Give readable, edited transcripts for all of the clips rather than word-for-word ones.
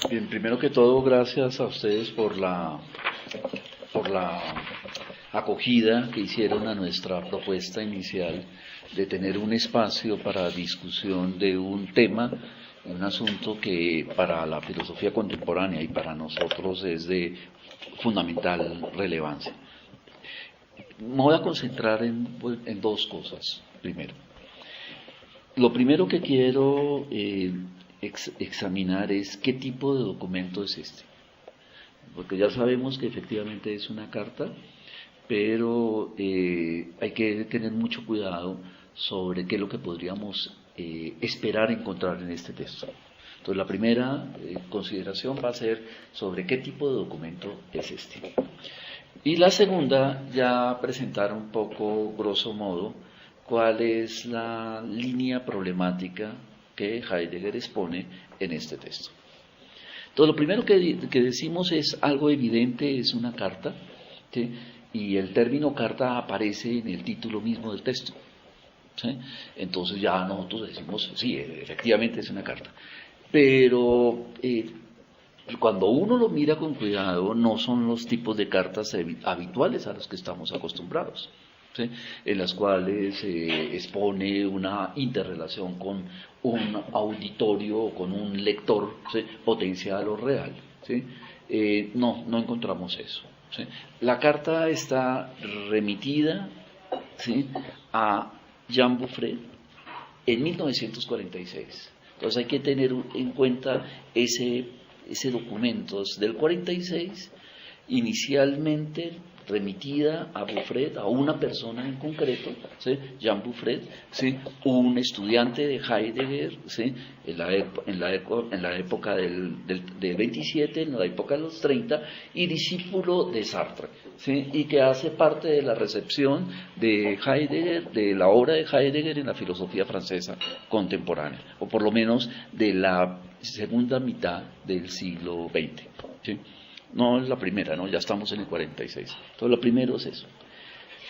Bien, primero que todo, gracias a ustedes por la acogida que hicieron a nuestra propuesta inicial de tener un espacio para discusión de un tema, un asunto que para la filosofía contemporánea y para nosotros es de fundamental relevancia. Me voy a concentrar en dos cosas, primero. Lo primero que quiero examinar es qué tipo de documento es este, porque ya sabemos que efectivamente es una carta, pero hay que tener mucho cuidado sobre qué es lo que podríamos esperar encontrar en este texto. Entonces la primera consideración va a ser sobre qué tipo de documento es este. Y la segunda, ya presentar un poco, grosso modo, cuál es la línea problemática que Heidegger expone en este texto. Entonces, lo primero que decimos es algo evidente, es una carta, ¿sí? Y el término carta aparece en el título mismo del texto, ¿sí? Entonces ya nosotros decimos, sí, efectivamente es una carta. Pero cuando uno lo mira con cuidado, no son los tipos de cartas habituales a los que estamos acostumbrados, ¿sí? En las cuales se expone una interrelación con un auditorio o con un lector, ¿sí? Potencial o real, ¿sí? No encontramos eso, ¿sí? La carta está remitida, ¿sí? A Jean Boufret en 1946. Entonces hay que tener en cuenta ese documento del 46, inicialmente remitida a Boufret, a una persona en concreto, ¿sí? Jean Boufret, ¿sí? Un estudiante de Heidegger, ¿sí? en la época del 27, en la época de los 30, y discípulo de Sartre, ¿sí? Y que hace parte de la recepción de Heidegger, de la obra de Heidegger en la filosofía francesa contemporánea, o por lo menos de la segunda mitad del siglo XX, ¿sí? No es la primera, ¿no? Ya estamos en el 46. Entonces, lo primero es eso.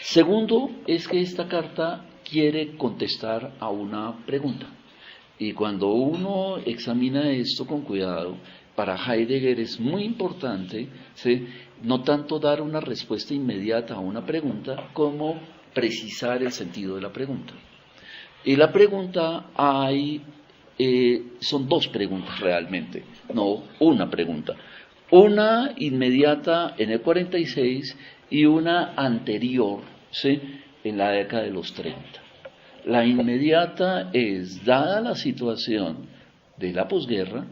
Segundo, es que esta carta quiere contestar a una pregunta. Y cuando uno examina esto con cuidado, para Heidegger es muy importante, ¿sí? No tanto dar una respuesta inmediata a una pregunta, como precisar el sentido de la pregunta. Y la pregunta son dos preguntas realmente, no una pregunta. Una inmediata en el 46 y una anterior, ¿sí? En la década de los 30. La inmediata es, dada la situación de la posguerra,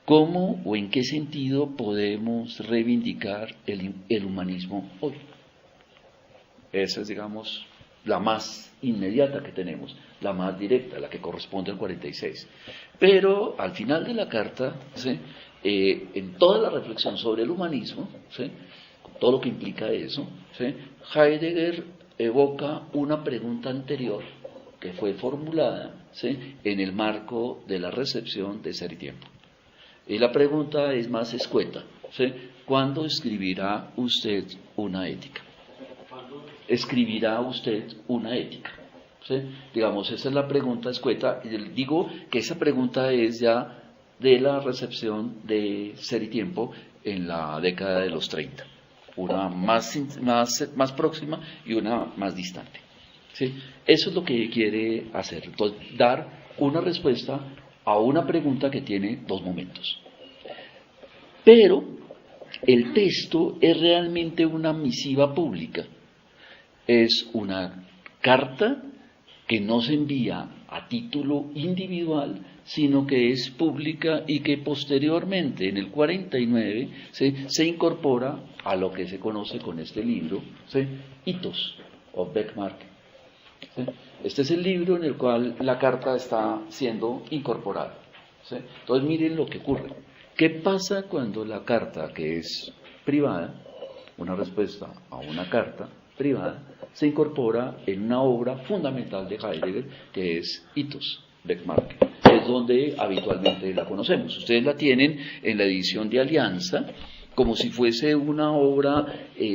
¿cómo o en qué sentido podemos reivindicar el humanismo hoy? Esa es, digamos, la más inmediata que tenemos, la más directa, la que corresponde al 46. Pero al final de la carta, ¿sí? En toda la reflexión sobre el humanismo, ¿sí? Todo lo que implica eso, ¿sí? Heidegger evoca una pregunta anterior que fue formulada, ¿sí? En el marco de la recepción de Ser y Tiempo. Y la pregunta es más escueta, ¿sí? ¿Cuándo escribirá usted una ética? ¿Escribirá usted una ética? ¿Sí? Digamos, esa es la pregunta escueta. Y digo que esa pregunta es ya de la recepción de Ser y Tiempo en la década de los 30. Una más próxima y una más distante, ¿sí? Eso es lo que quiere hacer. Entonces, dar una respuesta a una pregunta que tiene dos momentos. Pero el texto es realmente una misiva pública. Es una carta que no se envía a título individual, sino que es pública y que posteriormente, en el 49, se incorpora a lo que se conoce con este libro, ¿sí? Hitos o Beckmark. ¿Sí? Este es el libro en el cual la carta está siendo incorporada, ¿sí? Entonces miren lo que ocurre. ¿Qué pasa cuando la carta, que es privada, una respuesta a una carta privada, se incorpora en una obra fundamental de Heidegger, que es Hitos, Beckmark? Es donde habitualmente la conocemos. Ustedes la tienen en la edición de Alianza, como si fuese una obra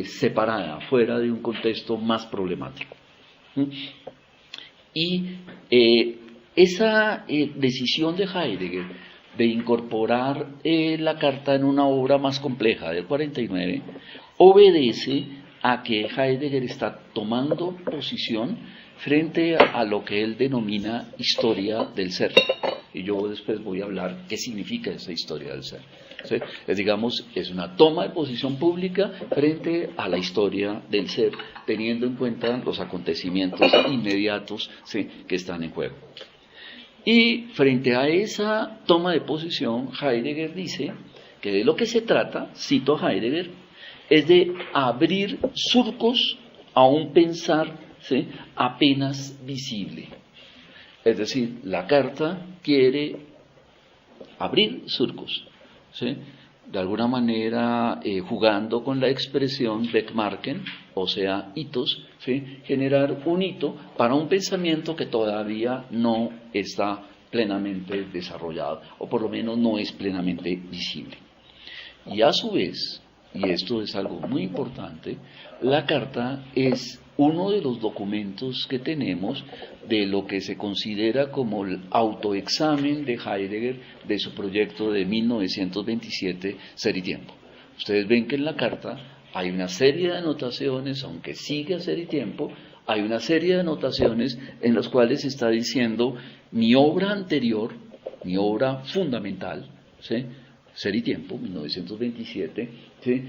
separada, fuera de un contexto más problemático. Y esa decisión de Heidegger de incorporar la carta en una obra más compleja del 49 obedece a que Heidegger está tomando posición frente a lo que él denomina historia del ser. Y yo después voy a hablar qué significa esa historia del ser. ¿Sí? Es una toma de posición pública frente a la historia del ser, teniendo en cuenta los acontecimientos inmediatos, ¿sí?, que están en juego. Y frente a esa toma de posición, Heidegger dice que de lo que se trata, cito a Heidegger, es de abrir surcos a un pensar, ¿sí?, apenas visible. Es decir, la carta quiere abrir surcos, ¿sí?, de alguna manera jugando con la expresión Beckmarken, o sea, hitos, ¿sí?, generar un hito para un pensamiento que todavía no está plenamente desarrollado, o por lo menos no es plenamente visible. Y a su vez, y esto es algo muy importante, la carta es uno de los documentos que tenemos de lo que se considera como el autoexamen de Heidegger de su proyecto de 1927, Ser y Tiempo. Ustedes ven que en la carta hay una serie de anotaciones, aunque sigue a Ser y Tiempo, hay una serie de anotaciones en las cuales está diciendo mi obra anterior, mi obra fundamental, ¿sí?, Ser y Tiempo, 1927, ¿sí?,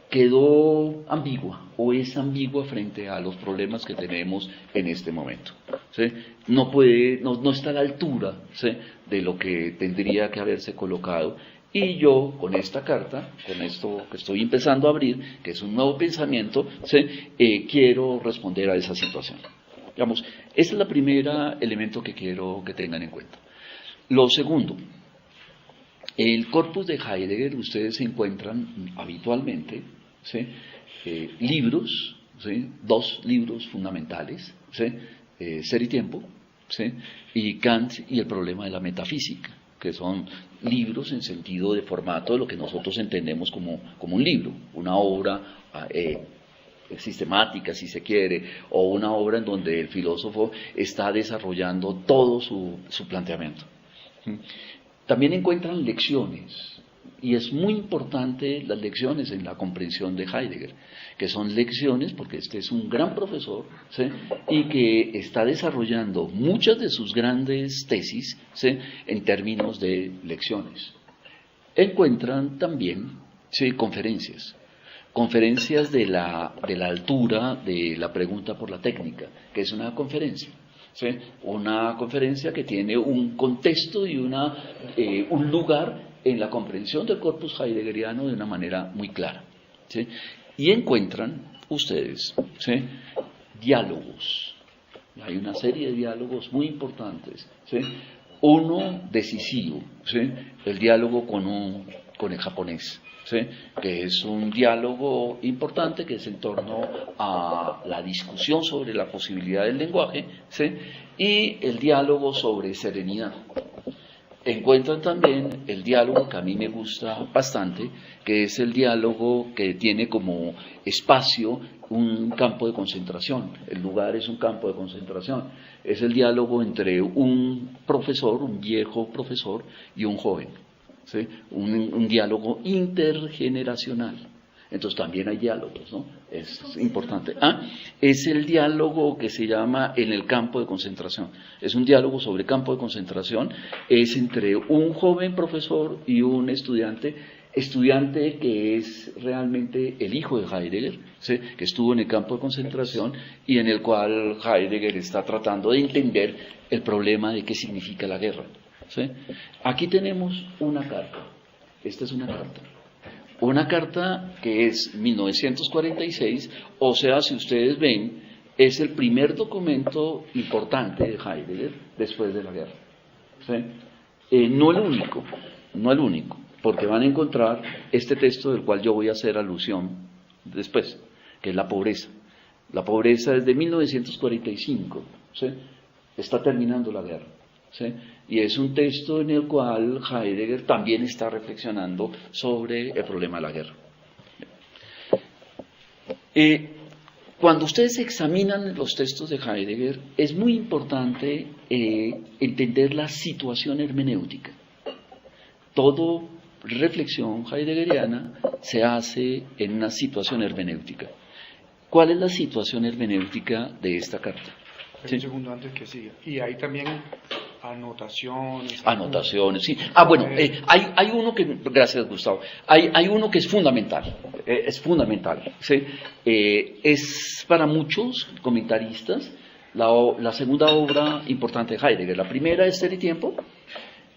quedó ambigua o es ambigua frente a los problemas que tenemos en este momento, ¿sí? No está a la altura, ¿sí?, de lo que tendría que haberse colocado. Y yo, con esta carta, con esto que estoy empezando a abrir, que es un nuevo pensamiento, ¿sí?, quiero responder a esa situación. Digamos, ese es el primer elemento que quiero que tengan en cuenta. Lo segundo, el corpus de Heidegger, ustedes encuentran habitualmente, ¿sí?, libros, ¿sí?, dos libros fundamentales, ¿sí?, Ser y Tiempo, ¿sí?, y Kant y el problema de la metafísica, que son libros en sentido de formato de lo que nosotros entendemos como un libro, una obra sistemática, si se quiere, o una obra en donde el filósofo está desarrollando todo su planteamiento. También encuentran lecciones, y es muy importante las lecciones en la comprensión de Heidegger, que son lecciones porque este es un gran profesor, ¿sí?, y que está desarrollando muchas de sus grandes tesis, ¿sí?, en términos de lecciones. Encuentran también, ¿sí?, conferencias de la altura de la pregunta por la técnica, que es una conferencia. ¿Sí? Una conferencia que tiene un contexto y un lugar en la comprensión del corpus heideggeriano de una manera muy clara, ¿sí? Y encuentran ustedes, ¿sí?, diálogos. Hay una serie de diálogos muy importantes, ¿sí? Uno decisivo, ¿sí?, el diálogo con el japonés, ¿sí?, que es un diálogo importante que es en torno a la discusión sobre la posibilidad del lenguaje, ¿sí?, y el diálogo sobre serenidad. Encuentran también el diálogo que a mí me gusta bastante, que es el diálogo que tiene como espacio un campo de concentración. El lugar es un campo de concentración. Es el diálogo entre un profesor, un viejo profesor, y un joven. ¿Sí? Un diálogo intergeneracional. Entonces también hay diálogos, ¿no? Es importante. Es el diálogo que se llama en el campo de concentración. Es un diálogo sobre campo de concentración. Es entre un joven profesor y un estudiante que es realmente el hijo de Heidegger, ¿sí?, que estuvo en el campo de concentración y en el cual Heidegger está tratando de entender el problema de qué significa la guerra. ¿Sí? Aquí tenemos una carta. Esta es una carta. Una carta que es 1946, o sea, si ustedes ven, es el primer documento importante de Heidegger después de la guerra. ¿Sí? No el único, porque van a encontrar este texto del cual yo voy a hacer alusión después, que es la pobreza. La pobreza es de 1945, ¿sí?, está terminando la guerra. ¿Sí? Y es un texto en el cual Heidegger también está reflexionando sobre el problema de la guerra. Cuando ustedes examinan los textos de Heidegger, es muy importante entender la situación hermenéutica. Toda reflexión heideggeriana se hace en una situación hermenéutica. ¿Cuál es la situación hermenéutica de esta carta? ¿Sí? Un segundo antes que siga. Y hay también anotaciones. Anotaciones, sí. Bueno, hay uno que, gracias Gustavo, hay uno que es fundamental, ¿sí? Es para muchos comentaristas la segunda obra importante de Heidegger. La primera es Ser y Tiempo,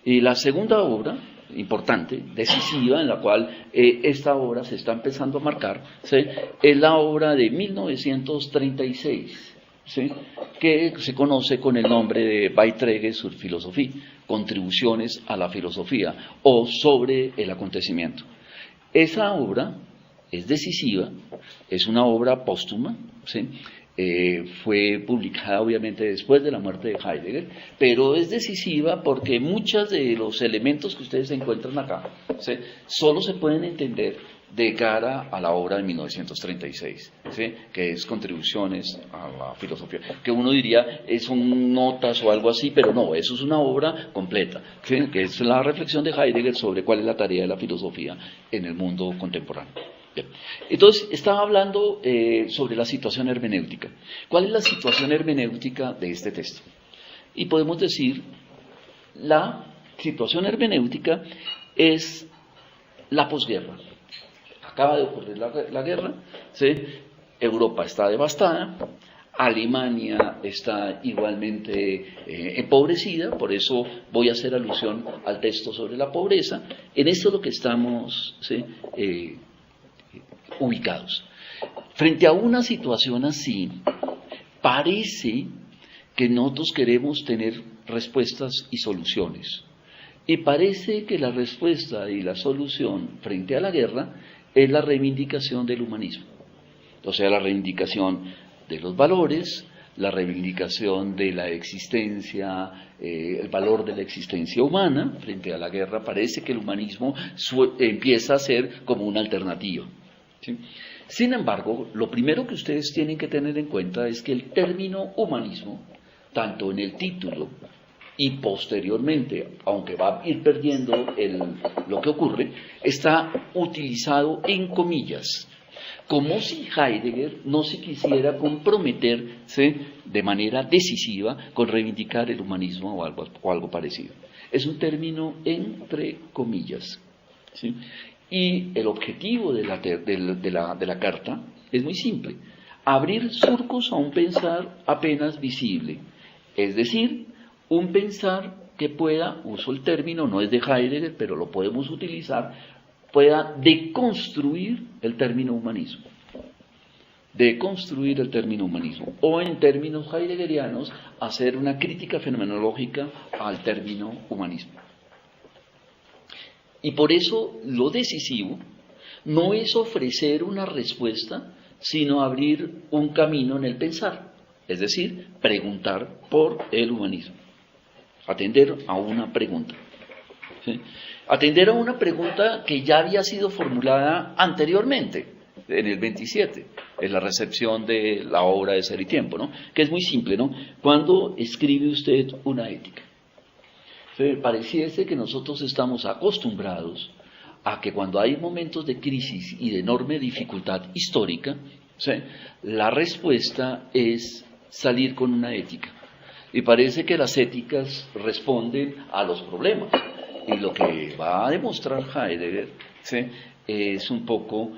y la segunda obra importante, decisiva, en la cual esta obra se está empezando a marcar, ¿sí? Es la obra de 1936, ¿sí? Que se conoce con el nombre de Beiträge zur Philosophie, contribuciones a la filosofía, o sobre el acontecimiento. Esa obra es decisiva, es una obra póstuma, ¿sí? Fue publicada obviamente después de la muerte de Heidegger, pero es decisiva porque muchos de los elementos que ustedes encuentran acá, ¿sí? Solo se pueden entender de cara a la obra de 1936, ¿sí? Que es Contribuciones a la Filosofía, que uno diría son notas o algo así, pero no, eso es una obra completa, ¿sí? Que es la reflexión de Heidegger sobre cuál es la tarea de la filosofía en el mundo contemporáneo. Bien. Entonces, estaba hablando sobre la situación hermenéutica. ¿Cuál es la situación hermenéutica de este texto? Y podemos decir, la situación hermenéutica es la posguerra. Acaba de ocurrir la guerra, ¿sí? Europa está devastada, Alemania está igualmente empobrecida, por eso voy a hacer alusión al texto sobre la pobreza. En esto es lo que estamos, ¿sí? Ubicados. Frente a una situación así, parece que nosotros queremos tener respuestas y soluciones. Y parece que la respuesta y la solución frente a la guerra es la reivindicación del humanismo. O sea, la reivindicación de los valores, la reivindicación de la existencia, el valor de la existencia humana. Frente a la guerra parece que el humanismo empieza a ser como una alternativa. ¿Sí? Sin embargo, lo primero que ustedes tienen que tener en cuenta es que el término humanismo, tanto en el título y posteriormente, aunque va a ir perdiendo lo que ocurre, está utilizado en comillas, como si Heidegger no se quisiera comprometerse de manera decisiva con reivindicar el humanismo o algo parecido. Es un término entre comillas, ¿sí? Y el objetivo de la carta es muy simple: abrir surcos a un pensar apenas visible, es decir, un pensar que pueda, uso el término, no es de Heidegger, pero lo podemos utilizar, pueda deconstruir el término humanismo. Deconstruir el término humanismo, o en términos heideggerianos, hacer una crítica fenomenológica al término humanismo. Y por eso lo decisivo no es ofrecer una respuesta, sino abrir un camino en el pensar, es decir, preguntar por el humanismo, atender a una pregunta, ¿sí? Atender a una pregunta que ya había sido formulada anteriormente, en el 27, en la recepción de la obra de Ser y Tiempo, ¿no? Que es muy simple, ¿no? ¿Cuándo escribe usted una ética? Pareciese que nosotros estamos acostumbrados a que cuando hay momentos de crisis y de enorme dificultad histórica, ¿sí?, la respuesta es salir con una ética. Y parece que las éticas responden a los problemas. Y lo que va a demostrar Heidegger, ¿sí?, es un poco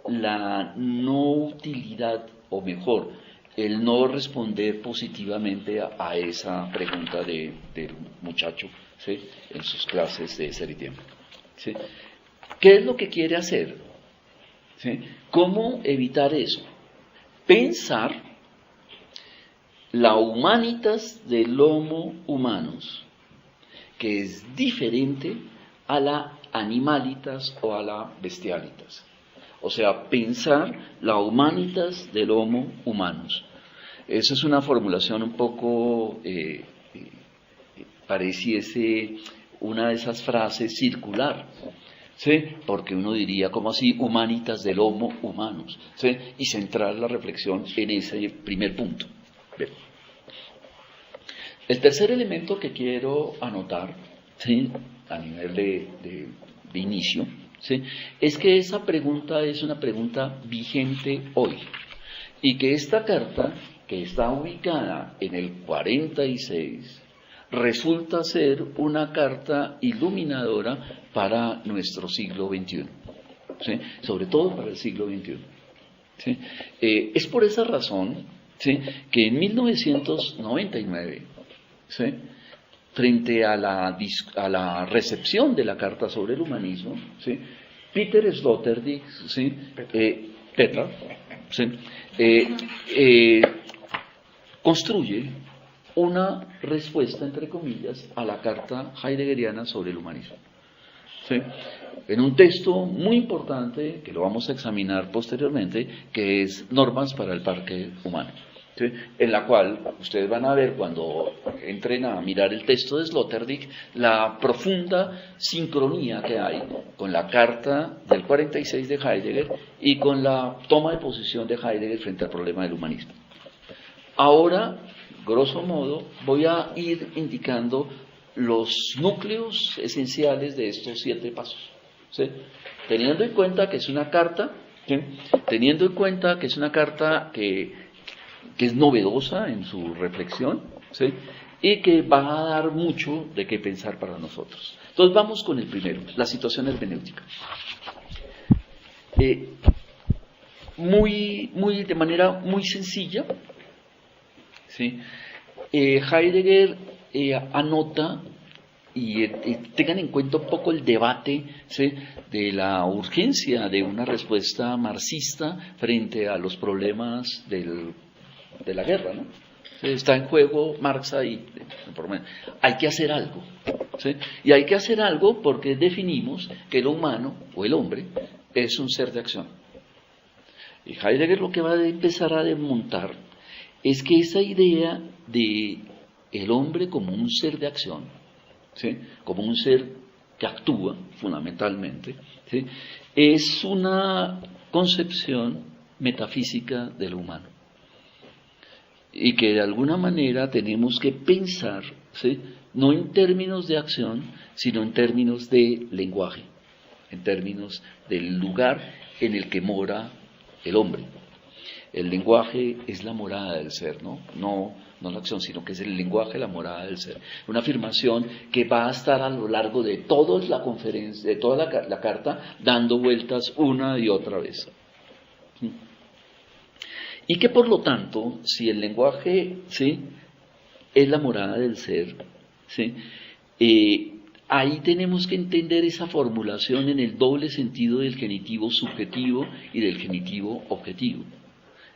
la no utilidad, o mejor, el no responder positivamente a esa pregunta del muchacho, ¿sí?, en sus clases de Ser y Tiempo, ¿sí? ¿Qué es lo que quiere hacer? ¿Sí? ¿Cómo evitar eso? Pensar la humanitas del homo humanus, que es diferente a la animalitas o a la bestialitas. O sea, pensar la humanitas del homo humanus. Esa es una formulación un poco, pareciese una de esas frases circular, ¿sí? Porque uno diría, ¿cómo así? Humanitas del homo humanus, ¿sí? Y centrar la reflexión en ese primer punto. Bien. El tercer elemento que quiero anotar, ¿sí?, a nivel de inicio, ¿sí?, es que esa pregunta es una pregunta vigente hoy y que esta carta, que está ubicada en el 46, resulta ser una carta iluminadora para nuestro siglo XXI, ¿sí?, sobre todo para el siglo XXI. ¿Sí? Es por esa razón, ¿sí?, que en 1999, ¿sí?, frente a la recepción de la Carta sobre el Humanismo, ¿sí?, Peter Sloterdijk, ¿sí?, Petra, ¿sí?, construye una respuesta, entre comillas, a la Carta heideggeriana sobre el humanismo. ¿Sí?, en un texto muy importante, que lo vamos a examinar posteriormente, que es Normas para el Parque Humano, ¿sí?, en la cual ustedes van a ver, cuando entren a mirar el texto de Sloterdijk, la profunda sincronía que hay con la carta del 46 de Heidegger y con la toma de posición de Heidegger frente al problema del humanismo. Ahora, grosso modo, voy a ir indicando los núcleos esenciales de estos 7 pasos, ¿sí?, teniendo en cuenta que es una carta, ¿sí?, teniendo en cuenta que es una carta que es novedosa en su reflexión, ¿sí?, y que va a dar mucho de qué pensar para nosotros. Entonces vamos con el primero, la situación hermenéutica. De manera muy sencilla, ¿sí?, Heidegger anota, y tengan en cuenta un poco el debate, ¿sí?, de la urgencia de una respuesta marxista frente a los problemas de la guerra, ¿no? Está en juego Marx ahí, hay que hacer algo, ¿sí?, y hay que hacer algo porque definimos que lo humano, o el hombre, es un ser de acción. Y Heidegger lo que va a empezar a desmontar es que esa idea de el hombre como un ser de acción, ¿sí?, como un ser que actúa fundamentalmente, ¿sí?, es una concepción metafísica de lo humano, y que de alguna manera tenemos que pensar, ¿sí?, no en términos de acción, sino en términos de lenguaje, en términos del lugar en el que mora el hombre. El lenguaje es la morada del ser, no la acción, sino que es el lenguaje la morada del ser. Una afirmación que va a estar a lo largo de toda la conferencia, de toda la carta, dando vueltas una y otra vez. Y que por lo tanto, si el lenguaje, ¿sí?, es la morada del ser, ¿sí?, ahí tenemos que entender esa formulación en el doble sentido del genitivo subjetivo y del genitivo objetivo.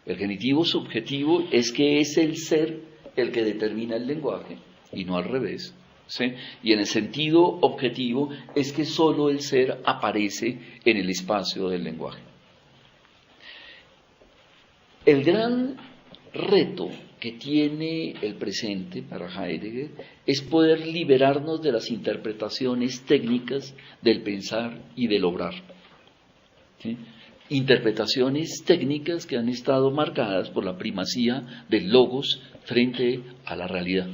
El genitivo subjetivo es que es el ser el que determina el lenguaje, y no al revés, ¿sí?, y en el sentido objetivo es que solo el ser aparece en el espacio del lenguaje. El gran reto que tiene el presente para Heidegger es poder liberarnos de las interpretaciones técnicas del pensar y del obrar, ¿sí?, interpretaciones técnicas que han estado marcadas por la primacía del logos frente a la realidad,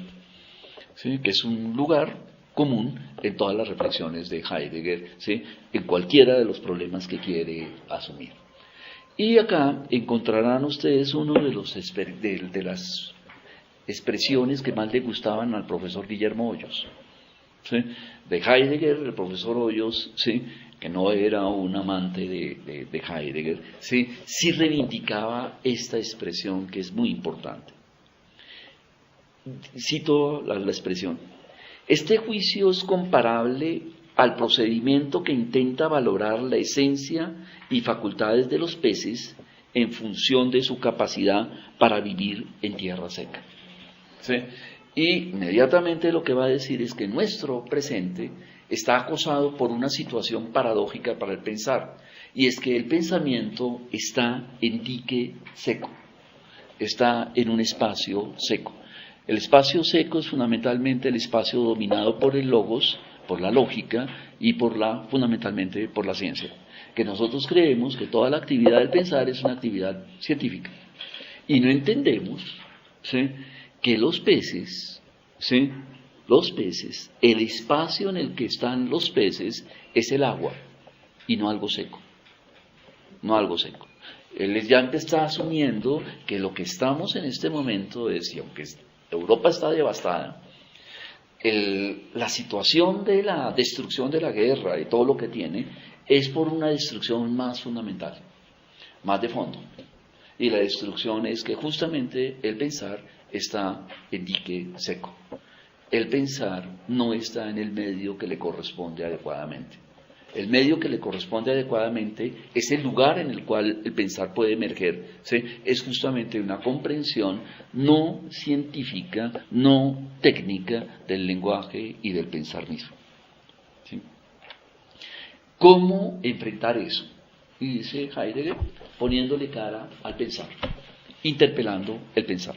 ¿sí?, que es un lugar común en todas las reflexiones de Heidegger, ¿sí?, en cualquiera de los problemas que quiere asumir. Y acá encontrarán ustedes uno de las expresiones que más le gustaban al profesor Guillermo Hoyos, ¿sí?, de Heidegger. El profesor Hoyos, ¿sí?, que no era un amante de Heidegger, sí reivindicaba esta expresión que es muy importante. Cito la expresión: este juicio es comparable al procedimiento que intenta valorar la esencia y facultades de los peces en función de su capacidad para vivir en tierra seca. ¿Sí? Y inmediatamente lo que va a decir es que nuestro presente está acosado por una situación paradójica para el pensar, y es que el pensamiento está en dique seco, está en un espacio seco. El espacio seco es fundamentalmente el espacio dominado por el logos, por la lógica y fundamentalmente por la ciencia, que nosotros creemos que toda la actividad del pensar es una actividad científica, y no entendemos, ¿sí?, que los peces, ¿sí? Los peces, el espacio en el que están los peces es el agua y no algo seco, no algo seco. Él ya está asumiendo que lo que estamos en este momento es, y aunque Europa está devastada, la situación de la destrucción de la guerra y todo lo que tiene es por una destrucción más fundamental, más de fondo. Y la destrucción es que justamente el pensar está en dique seco. El pensar no está en el medio que le corresponde adecuadamente. El medio que le corresponde adecuadamente es el lugar en el cual el pensar puede emerger, ¿sí? Es justamente una comprensión no científica, no técnica del lenguaje y del pensar mismo, ¿sí? ¿Cómo enfrentar eso? Y dice Heidegger, poniéndole cara al pensar, interpelando el pensar.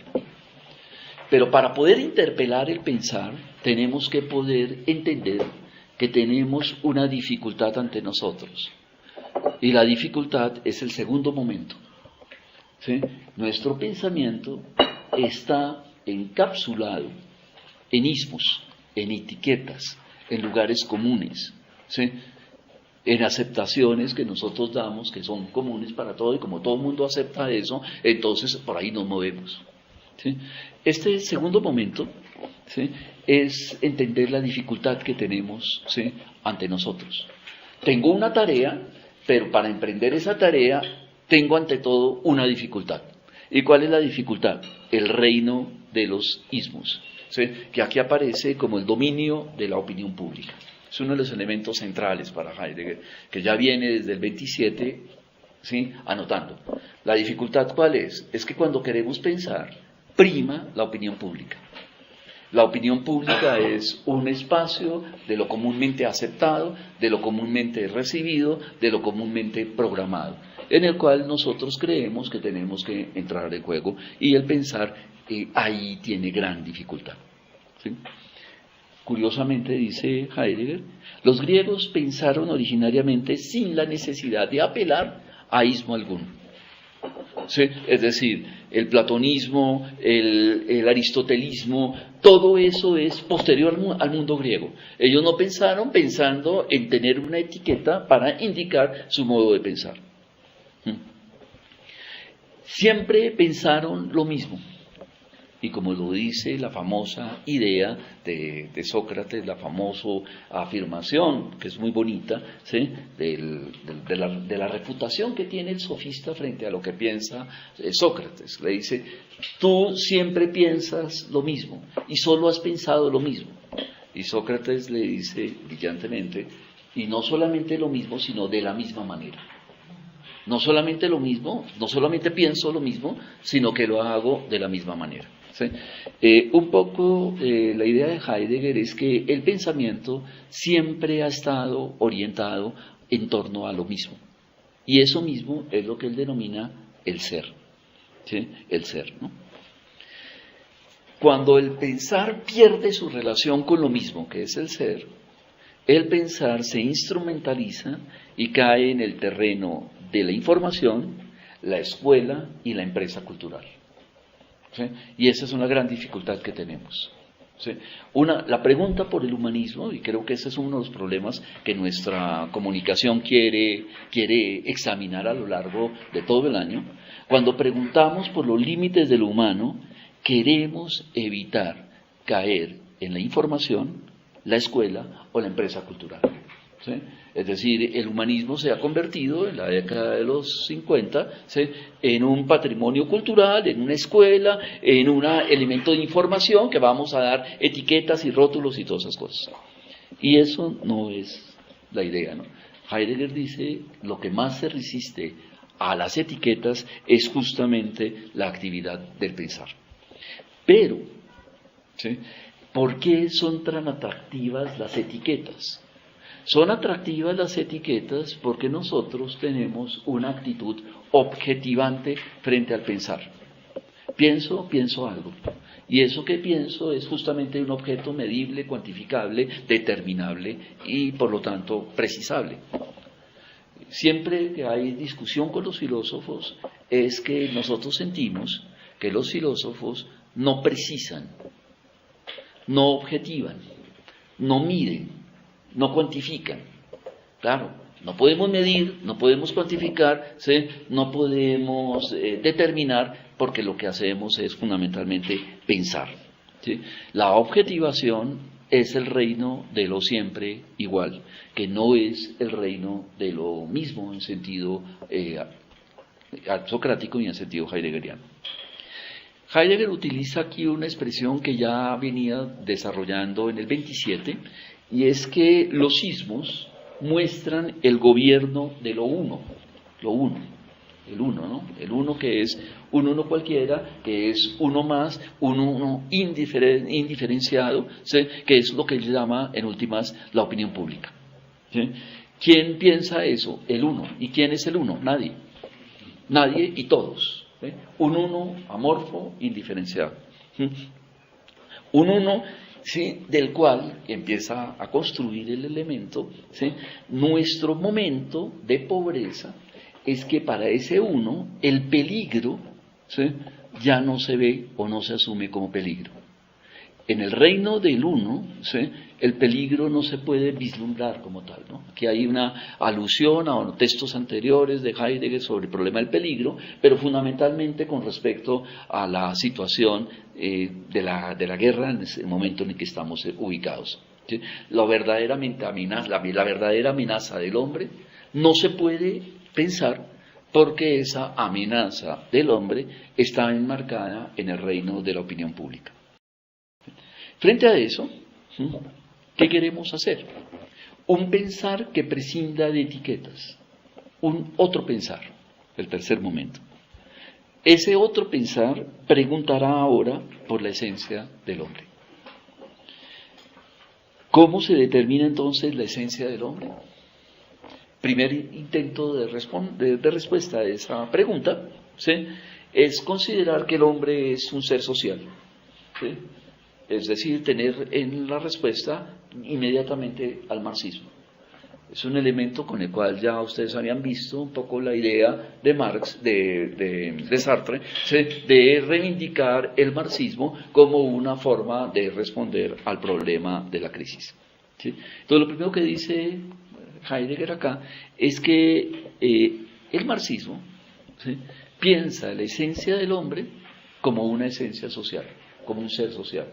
Pero para poder interpelar el pensar, tenemos que poder entender que tenemos una dificultad ante nosotros. Y la dificultad es el segundo momento, ¿sí? Nuestro pensamiento está encapsulado en ismos, en etiquetas, en lugares comunes, ¿sí? En aceptaciones que nosotros damos, que son comunes para todo, y como todo el mundo acepta eso, entonces por ahí nos movemos, ¿sí? Este segundo momento, ¿sí?, es entender la dificultad que tenemos, ¿sí?, ante nosotros. Tengo una tarea, pero para emprender esa tarea tengo ante todo una dificultad. ¿Y cuál es la dificultad? El reino de los ismos, ¿sí?, que aquí aparece como el dominio de la opinión pública. Es uno de los elementos centrales para Heidegger, que ya viene desde el 27, ¿sí?, anotando. ¿La dificultad cuál es? Es que cuando queremos pensar, prima la opinión pública. La opinión pública es un espacio de lo comúnmente aceptado, de lo comúnmente recibido, de lo comúnmente programado, en el cual nosotros creemos que tenemos que entrar en juego, y el pensar ahí tiene gran dificultad, ¿sí? Curiosamente, dice Heidegger, los griegos pensaron originariamente sin la necesidad de apelar a ismo alguno. ¿Sí? Es decir, el platonismo, el aristotelismo, todo eso es posterior al mundo griego. Ellos no pensaron pensando en tener una etiqueta para indicar su modo de pensar. Siempre pensaron lo mismo. Y como lo dice la famosa idea de Sócrates, la famosa afirmación, que es muy bonita, ¿sí?, de la refutación que tiene el sofista frente a lo que piensa Sócrates. Le dice, tú siempre piensas lo mismo y solo has pensado lo mismo. Y Sócrates le dice brillantemente, y no solamente lo mismo, sino de la misma manera. No solamente lo mismo, no solamente pienso lo mismo, sino que lo hago de la misma manera. ¿Sí? Un poco la idea de Heidegger es que el pensamiento siempre ha estado orientado en torno a lo mismo. Y eso mismo es lo que él denomina el ser. ¿Sí? El ser, ¿no? Cuando el pensar pierde su relación con lo mismo, que es el ser, el pensar se instrumentaliza y cae en el terreno de la información, la escuela y la empresa cultural. ¿Sí? Y esa es una gran dificultad que tenemos. ¿Sí? La pregunta por el humanismo, y creo que ese es uno de los problemas que nuestra comunicación quiere examinar a lo largo de todo el año, cuando preguntamos por los límites del humano, queremos evitar caer en la información, la escuela o la empresa cultural. ¿Sí? Es decir, el humanismo se ha convertido en la década de los 50, ¿sí?, en un patrimonio cultural, en una escuela, en un elemento de información que vamos a dar etiquetas y rótulos y todas esas cosas. Y eso no es la idea, ¿no? Heidegger dice, lo que más se resiste a las etiquetas es justamente la actividad del pensar. Pero, ¿sí?, ¿por qué son tan atractivas las etiquetas? Son atractivas las etiquetas porque nosotros tenemos una actitud objetivante frente al pensar. Pienso algo. Y eso que pienso es justamente un objeto medible, cuantificable, determinable y, por lo tanto, precisable. Siempre que hay discusión con los filósofos es que nosotros sentimos que los filósofos no precisan. no objetivan, no miden, no cuantifican. Claro, no podemos medir, no podemos cuantificar, ¿sí? No podemos determinar, porque lo que hacemos es fundamentalmente pensar, ¿sí? La objetivación es el reino de lo siempre igual, que no es el reino de lo mismo en sentido socrático y en sentido heideggeriano. Heidegger utiliza aquí una expresión que ya venía desarrollando en el 27, y es que los ismos muestran el gobierno de lo uno, el uno, ¿no? El uno que es un uno cualquiera, que es uno más, un uno indiferenciado, ¿sí? Que es lo que él llama, en últimas, la opinión pública, ¿sí? ¿Quién piensa eso? El uno. ¿Y quién es el uno? Nadie. Nadie y todos, ¿sí? Un uno amorfo, indiferenciado. ¿Sí? Un uno, ¿sí? Del cual empieza a construir el elemento, ¿sí? Nuestro momento de pobreza es que para ese uno el peligro, ¿sí? Ya no se ve o no se asume como peligro. En el reino del uno, ¿sí? El peligro no se puede vislumbrar como tal, ¿no? Aquí hay una alusión a textos anteriores de Heidegger sobre el problema del peligro, pero fundamentalmente con respecto a la situación de la guerra en ese momento en el que estamos ubicados, ¿sí? La verdadera amenaza del hombre no se puede pensar, porque esa amenaza del hombre está enmarcada en el reino de la opinión pública. Frente a eso, ¿qué queremos hacer? Un pensar que prescinda de etiquetas, un otro pensar, el tercer momento. Ese otro pensar preguntará ahora por la esencia del hombre. ¿Cómo se determina entonces la esencia del hombre? Primer intento de respuesta a esa pregunta, ¿sí? Es considerar que el hombre es un ser social, ¿sí? Es decir, tener en la respuesta inmediatamente al marxismo. Es un elemento con el cual ya ustedes habían visto un poco la idea de Marx, de Sartre, ¿sí? De reivindicar el marxismo como una forma de responder al problema de la crisis, ¿sí? Entonces, lo primero que dice Heidegger acá es que el marxismo, ¿sí? Piensa la esencia del hombre como una esencia social, como un ser social,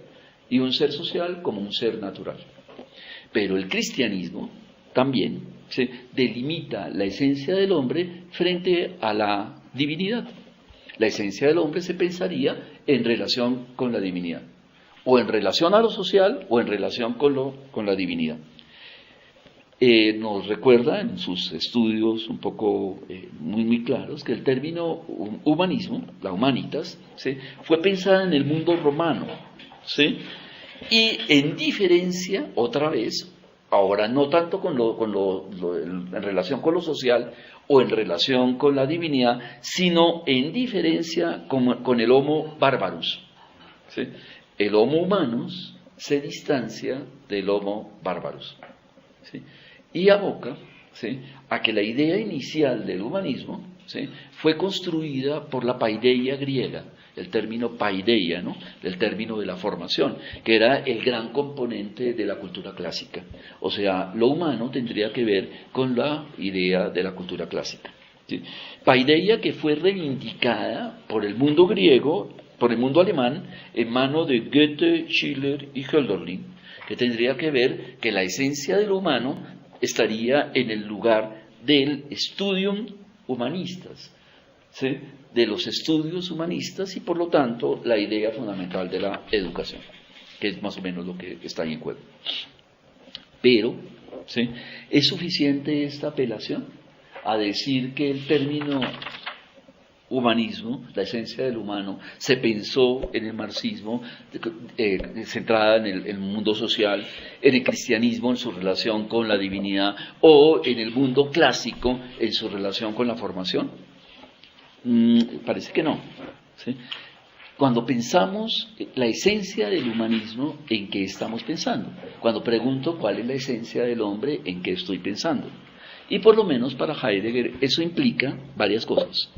y un ser social como un ser natural. Pero el cristianismo también, ¿sí? Delimita la esencia del hombre frente a la divinidad. La esencia del hombre se pensaría en relación con la divinidad, o en relación a lo social, o en relación con la divinidad. Nos recuerda en sus estudios un poco muy claros que el término humanismo, la humanitas, ¿sí? Fue pensada en el mundo romano, ¿sí? Y en diferencia, otra vez, ahora no tanto en relación con lo social o en relación con la divinidad, sino en diferencia con el homo barbarus, ¿sí? El homo humanus se distancia del homo barbarus, ¿sí? Y aboca, ¿sí? A que la idea inicial del humanismo, ¿sí? Fue construida por la paideia griega, el término paideia, ¿no? El término de la formación, que era el gran componente de la cultura clásica. O sea, lo humano tendría que ver con la idea de la cultura clásica, ¿sí? Paideia que fue reivindicada por el mundo griego, por el mundo alemán, en mano de Goethe, Schiller y Hölderlin, que tendría que ver que la esencia del humano estaría en el lugar del studium humanistas, ¿sí? De los estudios humanistas, y por lo tanto la idea fundamental de la educación, que es más o menos lo que está ahí en juego. Pero, ¿sí? ¿Es suficiente esta apelación a decir que el término humanismo, la esencia del humano, se pensó en el marxismo, centrada en el mundo social, en el cristianismo en su relación con la divinidad, o en el mundo clásico en su relación con la formación? Parece que no, ¿sí? Cuando pensamos la esencia del humanismo, ¿en qué estamos pensando? Cuando pregunto cuál es la esencia del hombre, ¿en qué estoy pensando? Y por lo menos para Heidegger eso implica varias cosas.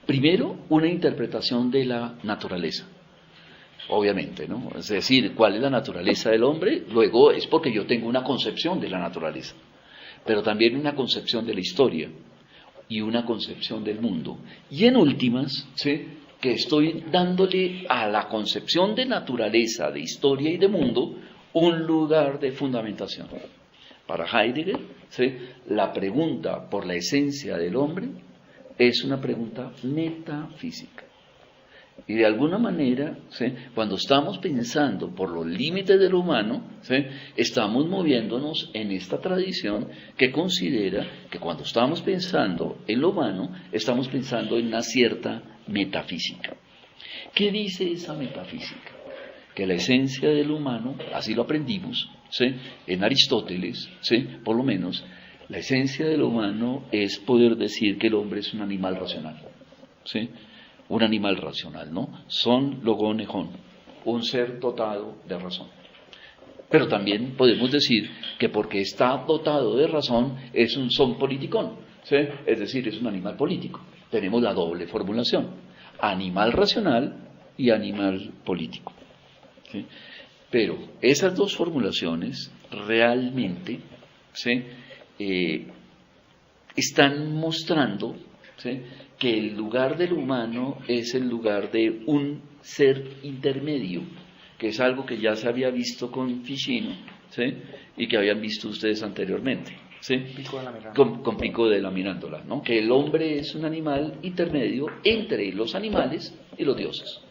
Primero, una interpretación de la naturaleza. obviamente, ¿no? Es decir, ¿cuál es la naturaleza del hombre? Luego es porque yo tengo una concepción de la naturaleza, pero también una concepción de la historia y una concepción del mundo. Y en últimas, ¿sí?, que estoy dándole a la concepción de naturaleza, de historia y de mundo un lugar de fundamentación. Para Heidegger, ¿sí?, la pregunta por la esencia del hombre es una pregunta metafísica. Y de alguna manera, ¿sí?, cuando estamos pensando por los límites de lo humano, ¿sí?, estamos moviéndonos en esta tradición que considera que cuando estamos pensando en lo humano, estamos pensando en una cierta metafísica. ¿Qué dice esa metafísica? Que la esencia del humano, así lo aprendimos, ¿sí?, en Aristóteles, ¿sí?, por lo menos, la esencia del humano es poder decir que el hombre es un animal racional, ¿sí?, un animal racional, ¿no? Son logón ejón, un ser dotado de razón. Pero también podemos decir que porque está dotado de razón es un son politicón, ¿sí?, es decir, es un animal político. Tenemos la doble formulación, animal racional y animal político, ¿sí? Pero esas dos formulaciones realmente, ¿sí?, están mostrando, ¿sí?, que el lugar del humano es el lugar de un ser intermedio, que es algo que ya se había visto con Ficino, ¿sí?, y que habían visto ustedes anteriormente, ¿sí?, Pico de la Mirándola. con Pico de la Mirándola, ¿no?, que el hombre es un animal intermedio entre los animales y los dioses,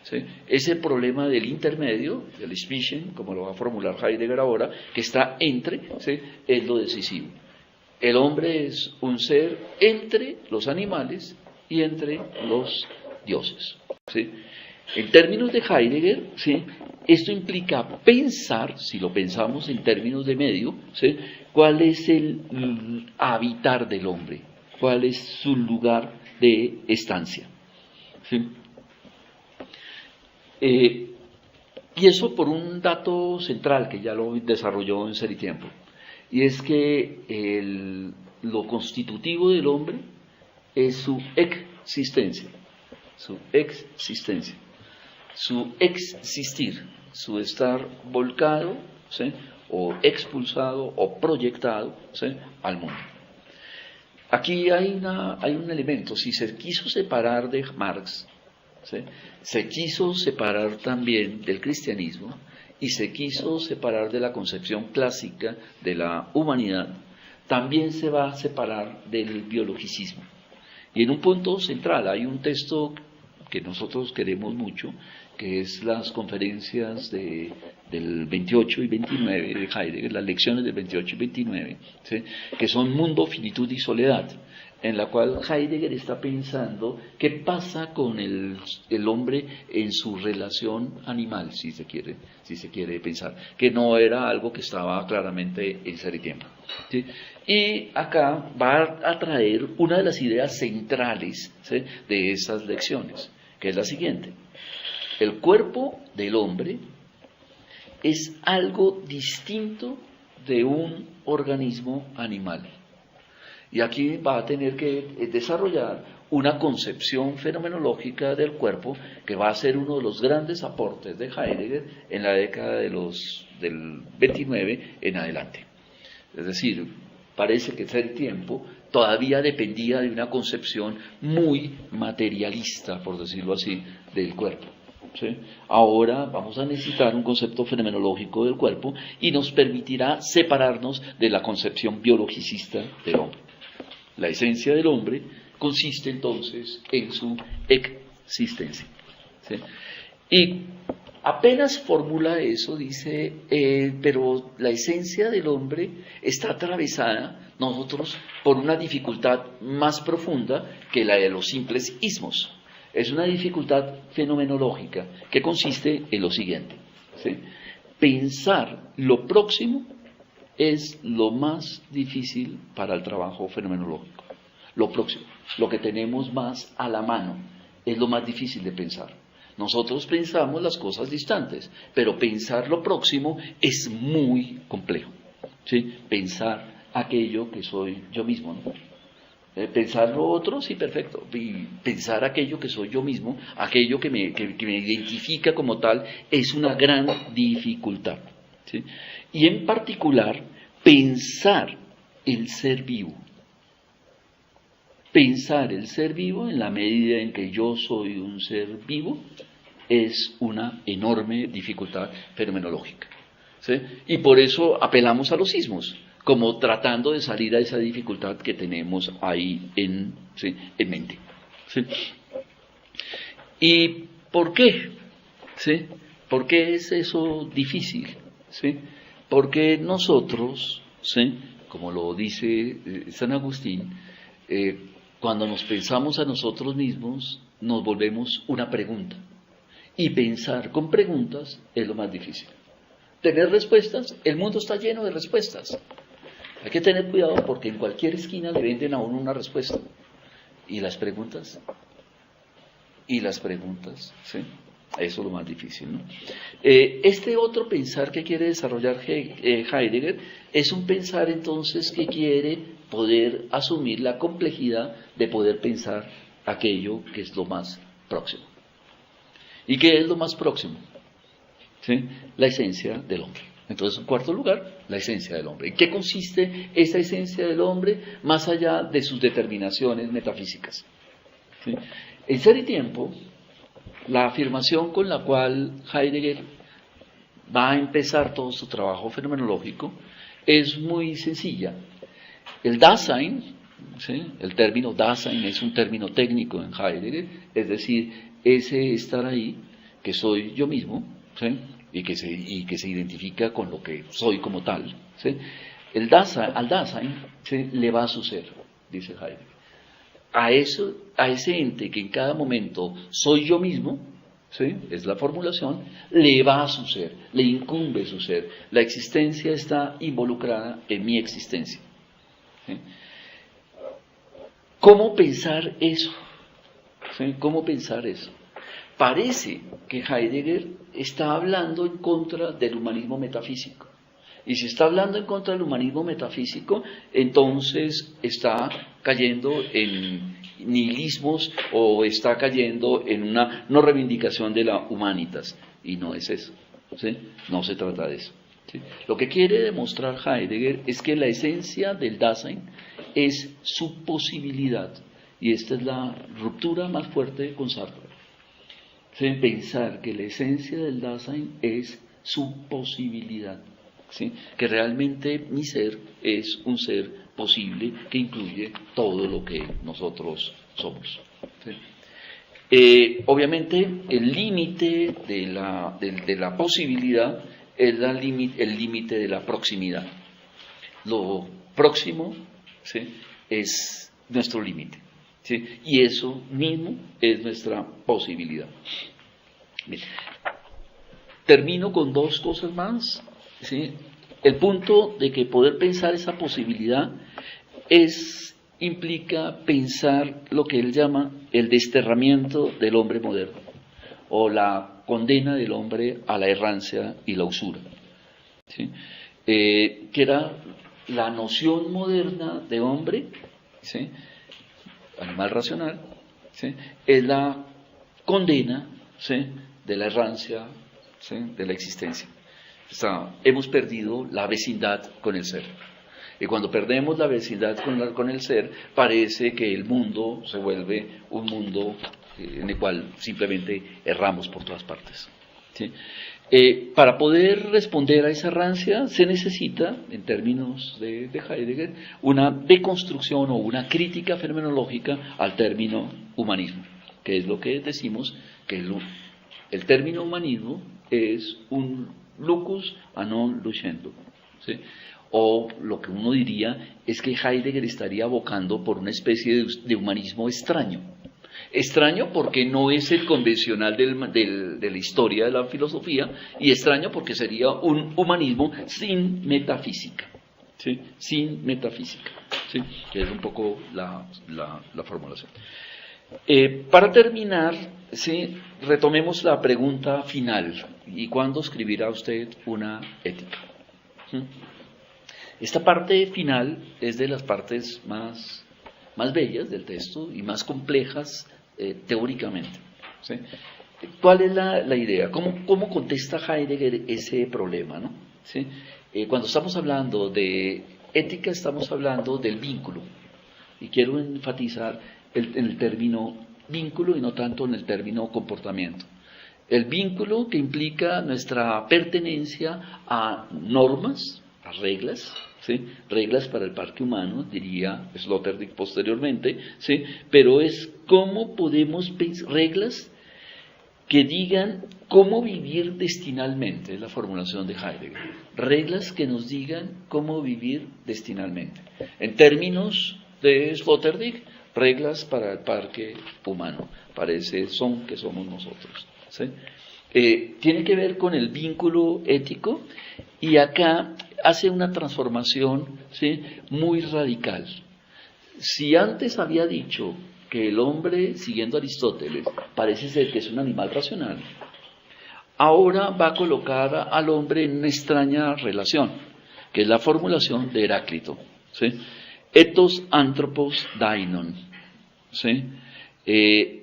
¿sí? Ese problema del intermedio, del Zwischen, como lo va a formular Heidegger ahora, que está entre, ¿sí?, es lo decisivo. El hombre es un ser entre los animales y entre los dioses, ¿sí? En términos de Heidegger, ¿sí?, esto implica pensar, si lo pensamos en términos de medio, ¿sí?, cuál es el habitar del hombre, cuál es su lugar de estancia, ¿sí? Y eso por un dato central que ya lo desarrolló en Ser y Tiempo, y es que lo constitutivo del hombre es su existencia, su existir, su estar volcado, ¿sí?, o expulsado o proyectado, ¿sí?, al mundo. Aquí hay un elemento, si se quiso separar de Marx, ¿sí?, se quiso separar también del cristianismo y se quiso separar de la concepción clásica de la humanidad, también se va a separar del biologicismo. Y en un punto central hay un texto que nosotros queremos mucho, que es las conferencias del 28 y 29 de Heidegger, las lecciones del 28 y 29, ¿sí?, que son Mundo, Finitud y Soledad, en la cual Heidegger está pensando qué pasa con el hombre en su relación animal, si se quiere pensar, que no era algo que estaba claramente en Ser y Tiempo, ¿sí? Y acá va a traer una de las ideas centrales, ¿sí?, de esas lecciones, que es la siguiente: el cuerpo del hombre es algo distinto de un organismo animal. Y aquí va a tener que desarrollar una concepción fenomenológica del cuerpo que va a ser uno de los grandes aportes de Heidegger en la década del 29 en adelante. Es decir, parece que Ser y Tiempo todavía dependía de una concepción muy materialista, por decirlo así, del cuerpo, ¿sí? Ahora vamos a necesitar un concepto fenomenológico del cuerpo y nos permitirá separarnos de la concepción biologicista del hombre. La esencia del hombre consiste entonces en su existencia, ¿sí? Y apenas formula eso, dice, pero la esencia del hombre está atravesada, nosotros, por una dificultad más profunda que la de los simples ismos. Es una dificultad fenomenológica que consiste en lo siguiente, ¿sí? Pensar lo próximo es lo más difícil para el trabajo fenomenológico. Lo próximo, lo que tenemos más a la mano, es lo más difícil de pensar. Nosotros pensamos las cosas distantes, pero pensar lo próximo es muy complejo, ¿sí? Pensar aquello que soy yo mismo, ¿no? Pensar lo otro, sí, perfecto. Y pensar aquello que soy yo mismo, aquello que me identifica como tal, es una gran dificultad. ¿Sí? Y en particular, pensar el ser vivo. Pensar el ser vivo en la medida en que yo soy un ser vivo es una enorme dificultad fenomenológica. ¿Sí? Y por eso apelamos a los ismos, como tratando de salir a esa dificultad que tenemos ahí en mente. ¿Sí? ¿Y por qué? ¿Sí? ¿Por qué es eso difícil? ¿Sí? Porque nosotros, ¿sí?, como lo dice San Agustín, cuando nos pensamos a nosotros mismos, nos volvemos una pregunta. Y pensar con preguntas es lo más difícil. Tener respuestas, el mundo está lleno de respuestas. Hay que tener cuidado porque en cualquier esquina le venden a uno una respuesta. ¿Y las preguntas? ¿Sí? Eso es lo más difícil, ¿no? Este otro pensar que quiere desarrollar Heidegger es un pensar entonces que quiere poder asumir la complejidad de poder pensar aquello que es lo más próximo. ¿Y qué es lo más próximo? ¿Sí? La esencia del hombre. Entonces, en cuarto lugar, la esencia del hombre. ¿En qué consiste esa esencia del hombre más allá de sus determinaciones metafísicas? ¿Sí? En Ser y Tiempo, la afirmación con la cual Heidegger va a empezar todo su trabajo fenomenológico es muy sencilla. El Dasein, ¿sí?, el término Dasein es un término técnico en Heidegger, es decir, ese estar ahí, que soy yo mismo, ¿sí?, y que se identifica con lo que soy como tal, ¿sí? Al Dasein, ¿sí?, le va a su ser, dice Heidegger. A ese ente que en cada momento soy yo mismo, ¿sí?, es la formulación, le va a su ser, le incumbe su ser. La existencia está involucrada en mi existencia. ¿Sí? ¿Cómo pensar eso? ¿Sí? ¿Cómo pensar eso? Parece que Heidegger está hablando en contra del humanismo metafísico. Y si está hablando en contra del humanismo metafísico, entonces está cayendo en nihilismos o está cayendo en una no reivindicación de la humanitas. Y no es eso, ¿sí? No se trata de eso, ¿sí? Lo que quiere demostrar Heidegger es que la esencia del Dasein es su posibilidad. Y esta es la ruptura más fuerte con Sartre. ¿Sí? Pensar que la esencia del Dasein es su posibilidad. ¿Sí? Que realmente mi ser es un ser posible que incluye todo lo que nosotros somos. ¿Sí? Obviamente el límite de la posibilidad es el límite de la proximidad. Lo próximo, ¿sí?, es nuestro límite, ¿sí?, y eso mismo es nuestra posibilidad. Bien. Termino con dos cosas más. ¿Sí? El punto de que poder pensar esa posibilidad implica pensar lo que él llama el desterramiento del hombre moderno, o la condena del hombre a la errancia y la usura. ¿Sí? Que era la noción moderna de hombre, ¿sí?, animal racional, ¿sí?, es la condena, ¿sí?, de la errancia, ¿sí?, de la existencia. O sea, hemos perdido la vecindad con el ser. Y cuando perdemos la vecindad con el ser, parece que el mundo se vuelve un mundo en el cual simplemente erramos por todas partes. ¿Sí? Para poder responder a esa errancia se necesita, en términos de Heidegger, una deconstrucción o una crítica fenomenológica al término humanismo, que es lo que decimos que el término humanismo es un lucus a non lucendo, ¿sí? O lo que uno diría es que Heidegger estaría abocando por una especie de humanismo extraño. Extraño porque no es el convencional de la historia de la filosofía, y extraño porque sería un humanismo sin metafísica, ¿sí?, sin metafísica, ¿sí?, que es un poco la formulación. Para terminar, ¿sí?, retomemos la pregunta final: ¿y cuándo escribirá usted una ética? ¿Sí? Esta parte final es de las partes más más bellas del texto y más complejas teóricamente. ¿Sí? ¿Cuál es la idea? ¿Cómo contesta Heidegger ese problema? ¿No? ¿Sí? Cuando estamos hablando de ética, estamos hablando del vínculo. Y quiero enfatizar en el término vínculo y no tanto en el término comportamiento. El vínculo que implica nuestra pertenencia a normas, a reglas, ¿sí? Reglas para el parque humano, diría Sloterdijk posteriormente, ¿sí? Pero es cómo podemos pensar, reglas que digan cómo vivir destinalmente, es la formulación de Heidegger. Reglas que nos digan cómo vivir destinalmente. En términos de Sloterdijk, reglas para el parque humano, para ese son que somos nosotros. ¿Sí? Tiene que ver con el vínculo ético y acá hace una transformación, ¿sí? Muy radical. Si antes había dicho que el hombre, siguiendo Aristóteles, parece ser que es un animal racional, ahora va a colocar al hombre en una extraña relación, que es la formulación de Heráclito, ¿sí? Ethos anthropos dainon, ¿sí?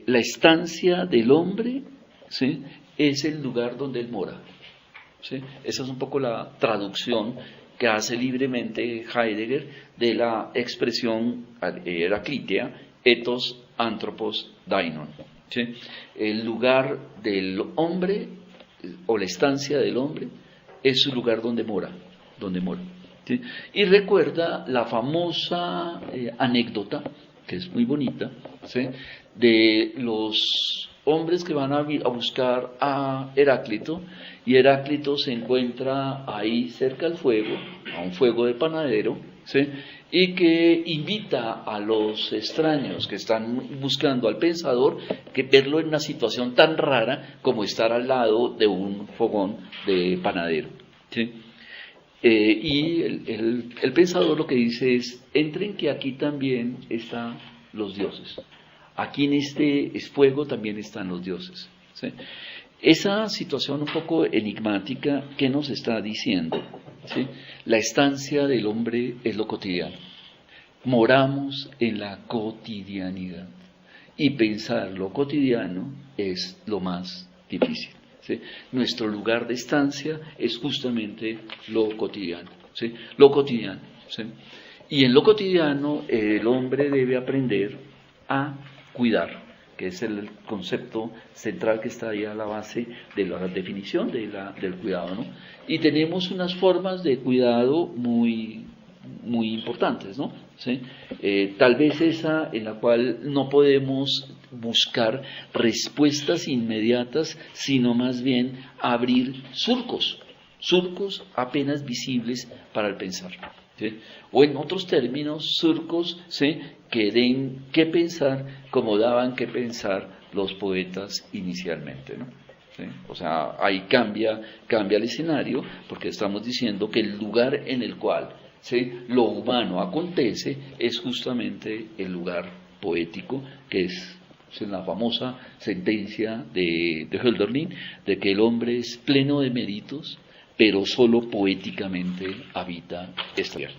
La estancia del hombre, ¿sí? Es el lugar donde él mora, ¿sí? Esa es un poco la traducción que hace libremente Heidegger de la expresión heraclitea, ethos anthropos dainon, ¿sí? El lugar del hombre, o la estancia del hombre, es su lugar donde mora, ¿sí? Y recuerda la famosa anécdota, que es muy bonita, ¿sí? De los hombres que van a buscar a Heráclito, y Heráclito se encuentra ahí cerca al fuego, a un fuego de panadero, ¿sí? Y que invita a los extraños que están buscando al pensador que verlo en una situación tan rara como estar al lado de un fogón de panadero, ¿sí? Y el pensador lo que dice es: entren, que aquí también están los dioses. Aquí en este fuego también están los dioses, ¿sí? Esa situación un poco enigmática, ¿qué nos está diciendo? ¿Sí? La estancia del hombre es lo cotidiano. Moramos en la cotidianidad. Y pensar lo cotidiano es lo más difícil, ¿sí? Nuestro lugar de estancia es justamente lo cotidiano, ¿sí? Lo cotidiano, ¿sí? Y en lo cotidiano el hombre debe aprender a cuidar, que es el concepto central que está ahí a la base de la definición del cuidado, ¿no? Y tenemos unas formas de cuidado muy importantes, ¿no? ¿Sí? Tal vez esa en la cual no podemos buscar respuestas inmediatas, sino más bien abrir surcos apenas visibles para el pensar, ¿sí? O en otros términos, surcos, ¿sí? Que den que pensar como daban que pensar los poetas inicialmente, ¿no? ¿Sí? O sea, ahí cambia el escenario, porque estamos diciendo que el lugar en el cual, ¿sí? Lo humano acontece es justamente el lugar poético, que es la famosa sentencia de Hölderlin, de que el hombre es pleno de méritos, pero solo poéticamente habita esta tierra.